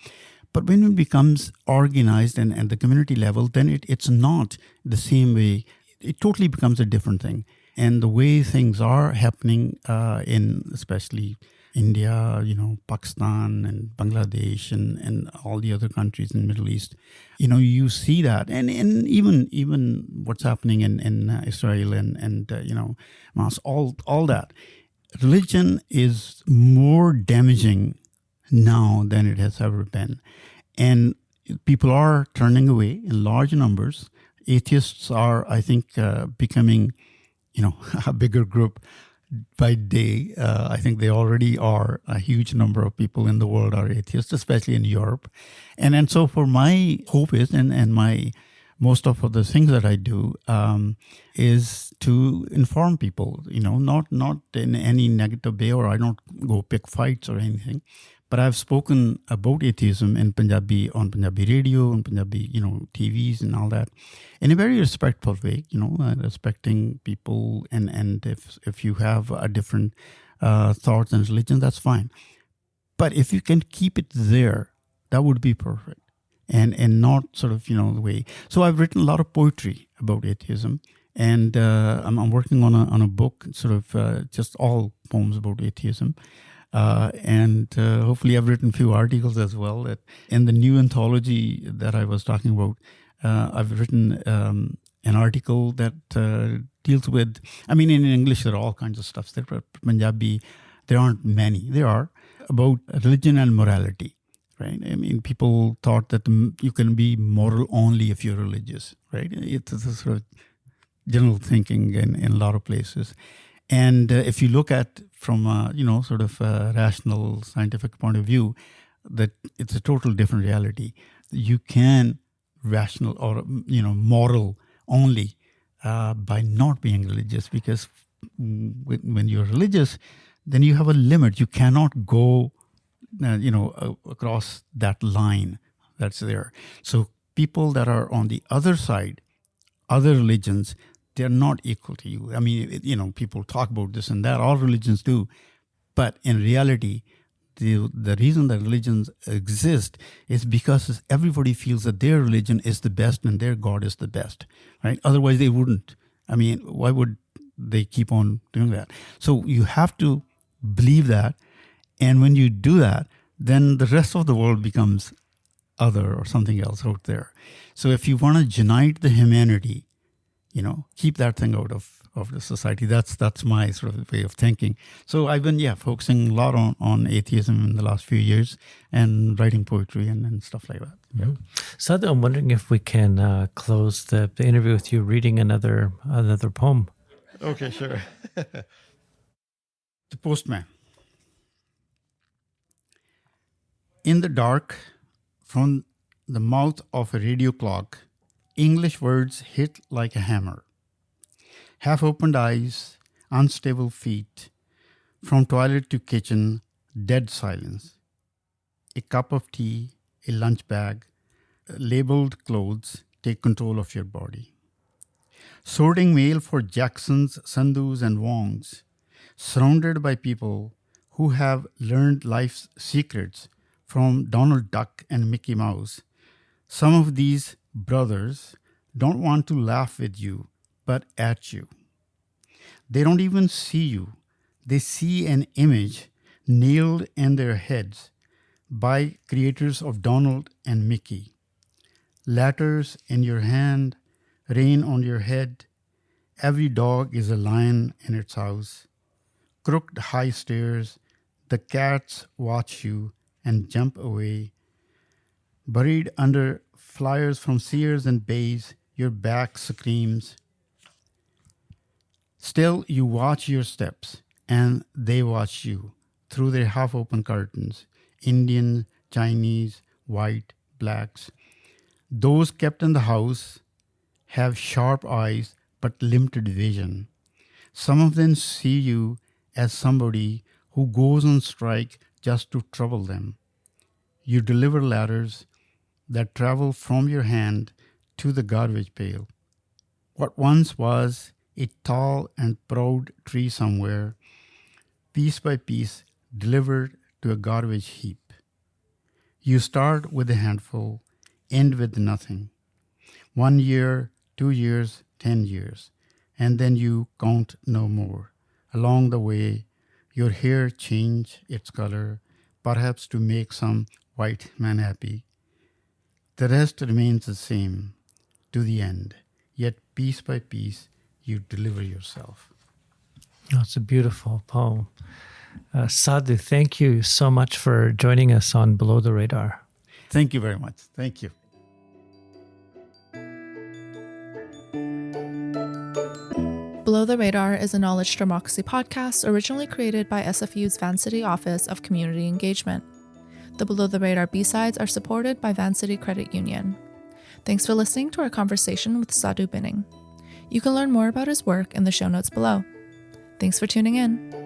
But when it becomes organized and at the community level, then it's not the same way. It totally becomes a different thing. And the way things are happening in especially India, Pakistan and Bangladesh and all the other countries in the Middle East, you see that. And even what's happening in Israel and Hamas, all that. Religion is more damaging now than it has ever been. And people are turning away in large numbers. Atheists are, I think, becoming, a bigger group by day. I think they already are. A huge number of people in the world are atheists, especially in Europe. And so for my hope is, and my most of the things that I do is to inform people, not in any negative way, or I don't go pick fights or anything. But I've spoken about atheism in Punjabi, on Punjabi radio, on Punjabi, TVs and all that, in a very respectful way, respecting people. And if you have a different thoughts and religion, that's fine. But if you can keep it there, that would be perfect. And not sort of, the way. So I've written a lot of poetry about atheism. And I'm working on a book, sort of just all poems about atheism. And hopefully I've written a few articles as well. That in the new anthology that I was talking about, I've written an article that deals with, in English there are all kinds of stuff. There, Punjabi, there aren't many. There are about religion and morality, right? People thought that you can be moral only if you're religious, right? It's a sort of general thinking in a lot of places. And if you look at from a, sort of a rational scientific point of view, that it's a total different reality. You can rational or, moral only by not being religious, because when you're religious, then you have a limit. You cannot go, across that line that's there. So people that are on the other side, other religions, they're not equal to you. People talk about this and that, all religions do. But in reality, the reason that religions exist is because everybody feels that their religion is the best and their God is the best, right? Otherwise, they wouldn't. Why would they keep on doing that? So you have to believe that. And when you do that, then the rest of the world becomes other or something else out there. So if you want to unite the humanity, keep that thing out of the society. That's my sort of way of thinking. So I've been, focusing a lot on atheism in the last few years and writing poetry and stuff like that. Yeah. Sadhu, I'm wondering if we can close the interview with you reading another poem. Okay, sure. The Postman. In the dark, from the mouth of a radio clock, English words hit like a hammer. Half-opened eyes, unstable feet, from toilet to kitchen, dead silence. A cup of tea, a lunch bag, labeled clothes take control of your body. Sorting mail for Jacksons, Sandhus, and Wongs, surrounded by people who have learned life's secrets from Donald Duck and Mickey Mouse. Some of these brothers don't want to laugh with you, but at you. They don't even see you. They see an image nailed in their heads by creators of Donald and Mickey. Letters in your hand, rain on your head. Every dog is a lion in its house. Crooked high stairs, the cats watch you and jump away. Buried under flyers from Sears and Bays, your back screams. Still, you watch your steps, and they watch you through their half-open curtains. Indian, Chinese, white, blacks. Those kept in the house have sharp eyes but limited vision. Some of them see you as somebody who goes on strike just to trouble them. You deliver letters that travel from your hand to the garbage pail. What once was a tall and proud tree somewhere, piece by piece, delivered to a garbage heap. You start with a handful, end with nothing. 1 year, 2 years, 10 years, and then you count no more. Along the way, your hair change its color, perhaps to make some white man happy. The rest remains the same to the end, yet piece by piece, you deliver yourself. That's a beautiful poem. Sadhu, thank you so much for joining us on Below the Radar. Thank you very much. Thank you. Below the Radar is a knowledge democracy podcast originally created by SFU's Vancity Office of Community Engagement. The Below the Radar B-sides are supported by Vancity Credit Union. Thanks for listening to our conversation with Sadhu Binning. You can learn more about his work in the show notes below. Thanks for tuning in.